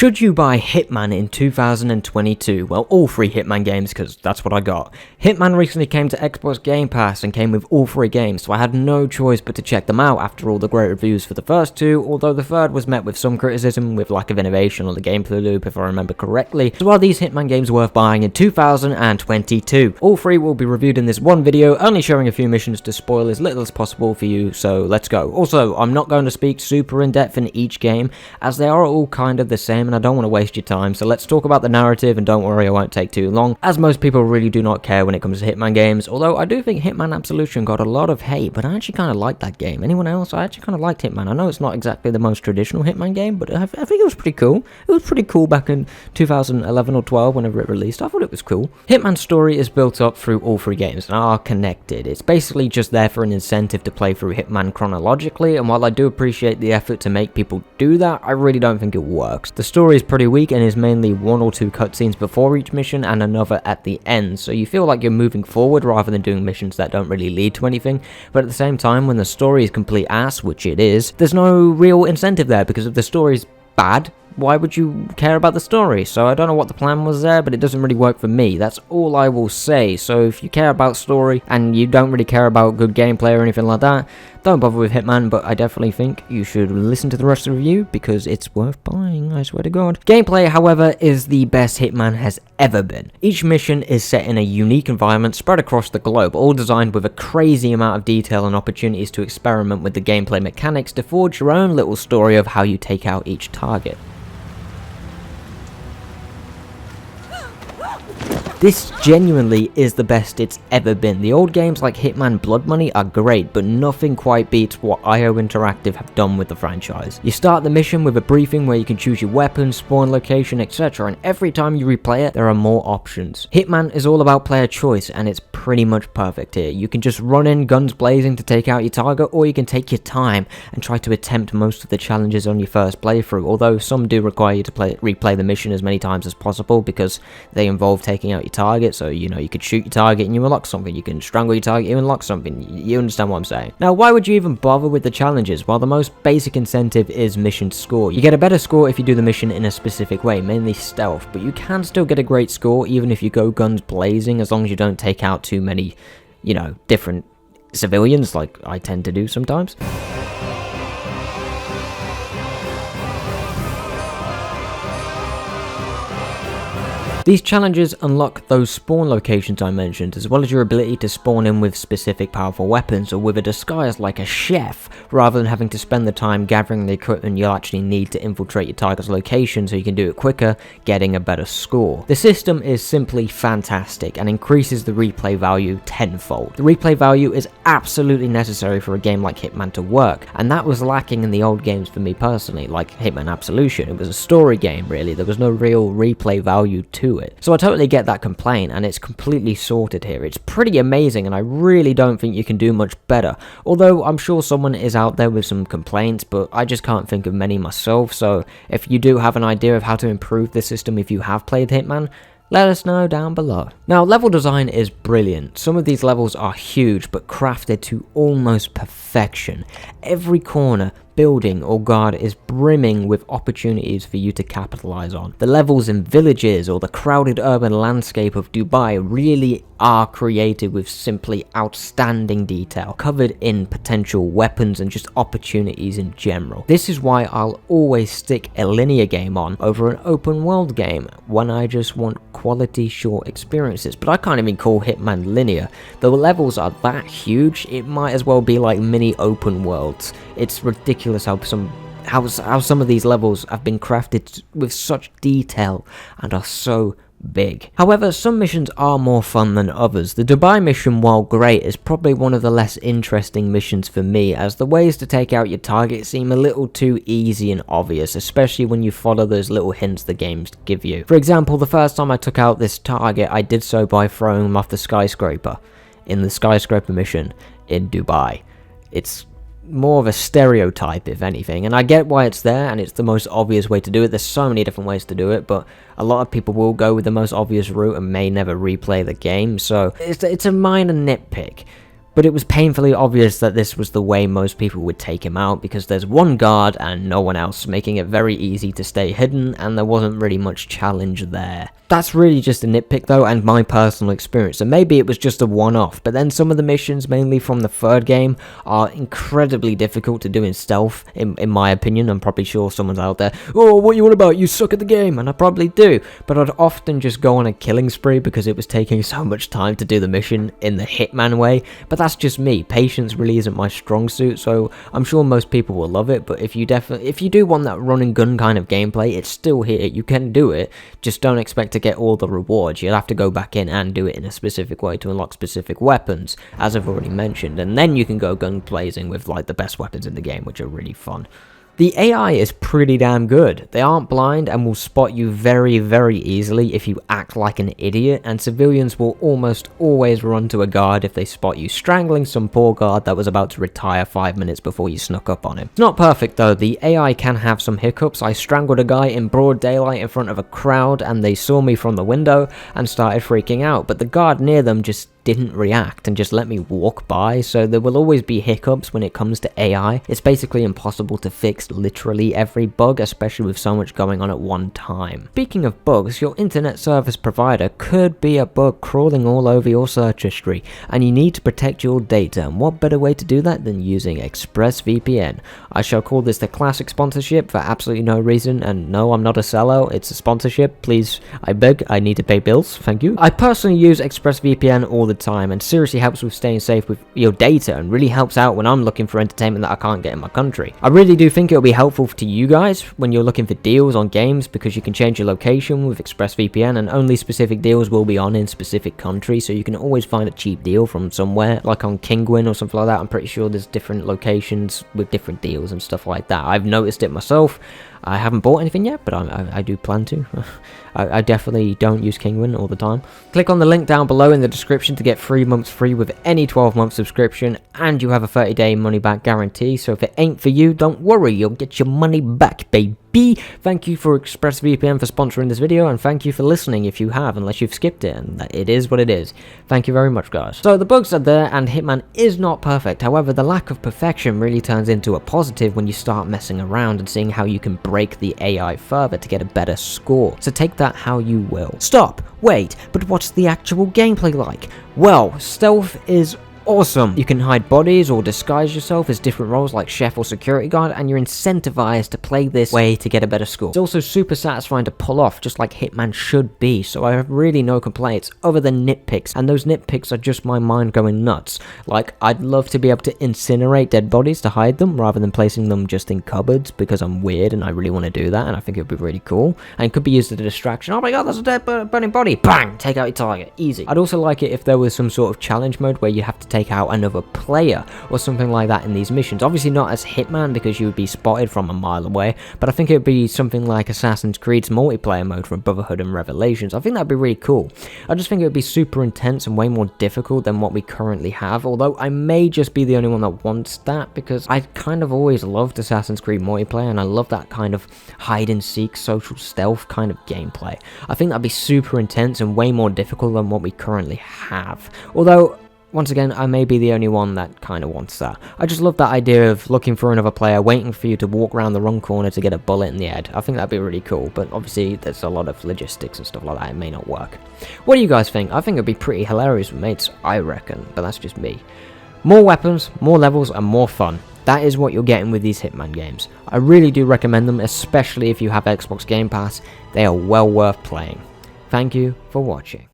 Should you buy Hitman in 2022? Well, all 3 Hitman games, because that's what I got. Hitman recently came to Xbox Game Pass and came with all 3 games, so I had no choice but to check them out after all the great reviews for the first 2, although the third was met with some criticism with lack of innovation on the gameplay loop if I remember correctly. So are these Hitman games worth buying in 2022? All 3 will be reviewed in this one video, only showing a few missions to spoil as little as possible for you, so let's go. Also, I'm not going to speak super in depth in each game, as they are all kind of the same and I don't want to waste your time, so let's talk about the narrative, and don't worry, I won't take too long, as most people really do not care when it comes to Hitman games, although I do think Hitman Absolution got a lot of hate, but I actually kind of liked that game. Anyone else? I actually kind of liked Hitman. I know it's not exactly the most traditional Hitman game, but I think it was pretty cool. It was pretty cool back in 2011 or 12, whenever it released. I thought it was cool. Hitman's story is built up through all 3 games and are connected. It's basically just there for an incentive to play through Hitman chronologically, and while I do appreciate the effort to make people do that, I really don't think it works. The story is pretty weak and is mainly 1 or 2 cutscenes before each mission and another at the end, so you feel like you're moving forward rather than doing missions that don't really lead to anything. But at the same time, when the story is complete ass, which it is, there's no real incentive there, because if the story's bad, why would you care about the story? So I don't know what the plan was there, but it doesn't really work for me. That's all I will say. So if you care about story and you don't really care about good gameplay or anything like that, don't bother with Hitman, but I definitely think you should listen to the rest of the review because it's worth buying, I swear to God. Gameplay, however, is the best Hitman has ever been. Each mission is set in a unique environment spread across the globe, all designed with a crazy amount of detail and opportunities to experiment with the gameplay mechanics to forge your own little story of how you take out each target. This genuinely is the best it's ever been. The old games like Hitman Blood Money are great, but nothing quite beats what IO Interactive have done with the franchise. You start the mission with a briefing where you can choose your weapon, spawn location, etc., and every time you replay it, there are more options. Hitman is all about player choice, and it's pretty much perfect here. You can just run in guns blazing to take out your target, or you can take your time and try to attempt most of the challenges on your first playthrough, although some do require you to replay the mission as many times as possible because they involve taking out your target. So you could shoot your target and you unlock something, you can strangle your target, you unlock something. You understand what I'm saying. Now, why would you even bother with the challenges? Well, the most basic incentive is mission score. You get a better score if you do the mission in a specific way, mainly stealth, but you can still get a great score even if you go guns blazing, as long as you don't take out too many, different civilians like I tend to do sometimes. These challenges unlock those spawn locations I mentioned, as well as your ability to spawn in with specific powerful weapons or with a disguise like a chef, rather than having to spend the time gathering the equipment you'll actually need to infiltrate your target's location so you can do it quicker, getting a better score. The system is simply fantastic and increases the replay value tenfold. The replay value is absolutely necessary for a game like Hitman to work, and that was lacking in the old games for me personally, like Hitman Absolution. It was a story game really, there was no real replay value to it. So I totally get that complaint, and it's completely sorted here. It's pretty amazing, and I really don't think you can do much better, although I'm sure someone is out there with some complaints, but I just can't think of many myself. So if you do have an idea of how to improve the system if you have played Hitman, let us know down below. Now, level design is brilliant. Some of these levels are huge, but crafted to almost perfection. Every corner, building or guard is brimming with opportunities for you to capitalize on. The levels in villages or the crowded urban landscape of Dubai really are created with simply outstanding detail, covered in potential weapons and just opportunities in general. This is why I'll always stick a linear game on over an open world game when I just want quality short experiences. But I can't even call Hitman linear. The levels are that huge, it might as well be like mini open worlds. It's ridiculous how some of these levels have been crafted with such detail and are so big. However, some missions are more fun than others. The Dubai mission, while great, is probably one of the less interesting missions for me, as the ways to take out your target seem a little too easy and obvious, especially when you follow those little hints the games give you. For example, the first time I took out this target, I did so by throwing him off the skyscraper in the skyscraper mission in Dubai. It's more of a stereotype, if anything, and I get why it's there and it's the most obvious way to do it. There's so many different ways to do it, but a lot of people will go with the most obvious route and may never replay the game, so it's a minor nitpick. But it was painfully obvious that this was the way most people would take him out, because there's one guard and no one else, making it very easy to stay hidden, and there wasn't really much challenge there. That's really just a nitpick though, and my personal experience, so maybe it was just a one-off, but then some of the missions, mainly from the third game, are incredibly difficult to do in stealth, in my opinion. I'm probably sure someone's out there, oh, what you on about, you suck at the game, and I probably do, but I'd often just go on a killing spree because it was taking so much time to do the mission in the Hitman way, but that's just me. Patience really isn't my strong suit, so I'm sure most people will love it, but if you do want that run and gun kind of gameplay, it's still here, you can do it, just don't expect to get all the rewards. You'll have to go back in and do it in a specific way to unlock specific weapons, as I've already mentioned, and then you can go gun blazing with like the best weapons in the game, which are really fun. The AI is pretty damn good. They aren't blind and will spot you very, very easily if you act like an idiot, and civilians will almost always run to a guard if they spot you strangling some poor guard that was about to retire 5 minutes before you snuck up on him. It's not perfect though, the AI can have some hiccups. I strangled a guy in broad daylight in front of a crowd and they saw me from the window and started freaking out, but the guard near them just didn't react and just let me walk by, so there will always be hiccups when it comes to AI. It's basically impossible to fix literally every bug, especially with so much going on at one time. Speaking of bugs, your internet service provider could be a bug crawling all over your search history, and you need to protect your data, and what better way to do that than using ExpressVPN. I shall call this the classic sponsorship for absolutely no reason, and no, I'm not a sellout, it's a sponsorship, please, I beg, I need to pay bills, thank you. I personally use ExpressVPN all the time, and seriously helps with staying safe with your data, and really helps out when I'm looking for entertainment that I can't get in my country. I really do think it'll be helpful to you guys when you're looking for deals on games, because you can change your location with ExpressVPN, and only specific deals will be on in specific countries, so you can always find a cheap deal from somewhere, like on Kinguin or something like that. I'm pretty sure there's different locations with different deals and stuff like that. I've noticed it myself. I haven't bought anything yet, but I do plan to. I definitely don't use Kinguin all the time. Click on the link down below in the description to get 3 months free with any 12-month subscription, and you have a 30-day money-back guarantee, so if it ain't for you, don't worry, you'll get your money back, baby. Thank you for ExpressVPN for sponsoring this video, and thank you for listening if you have, unless you've skipped it, and it is what it is. Thank you very much, guys. So the bugs are there, and Hitman is not perfect. However, the lack of perfection really turns into a positive when you start messing around and seeing how you can break the AI further to get a better score. So take that how you will. Stop! Wait, but what's the actual gameplay like? Well, stealth is awesome. You can hide bodies or disguise yourself as different roles like chef or security guard, and you're incentivized to play this way to get a better score. It's also super satisfying to pull off, just like Hitman should be, so I have really no complaints other than nitpicks, and those nitpicks are just my mind going nuts. Like, I'd love to be able to incinerate dead bodies to hide them rather than placing them just in cupboards, because I'm weird and I really want to do that, and I think it would be really cool, and it could be used as a distraction. Oh my god, that's a dead burning body! Bang! Take out your target. Easy. I'd also like it if there was some sort of challenge mode where you have to take out another player or something like that in these missions. Obviously not as Hitman, because you would be spotted from a mile away, but I think it would be something like Assassin's Creed's multiplayer mode from Brotherhood and Revelations. I think that'd be really cool. I just think it would be super intense and way more difficult than what we currently have, although I may just be the only one that wants that, because I kind of always loved Assassin's Creed multiplayer, and I love that kind of hide and seek social stealth kind of gameplay. I think that'd be super intense and way more difficult than what we currently have, although once again, I may be the only one that kind of wants that. I just love that idea of looking for another player, waiting for you to walk around the wrong corner to get a bullet in the head. I think that'd be really cool, but obviously there's a lot of logistics and stuff like that. It may not work. What do you guys think? I think it'd be pretty hilarious with mates, I reckon, but that's just me. More weapons, more levels, and more fun. That is what you're getting with these Hitman games. I really do recommend them, especially if you have Xbox Game Pass. They are well worth playing. Thank you for watching.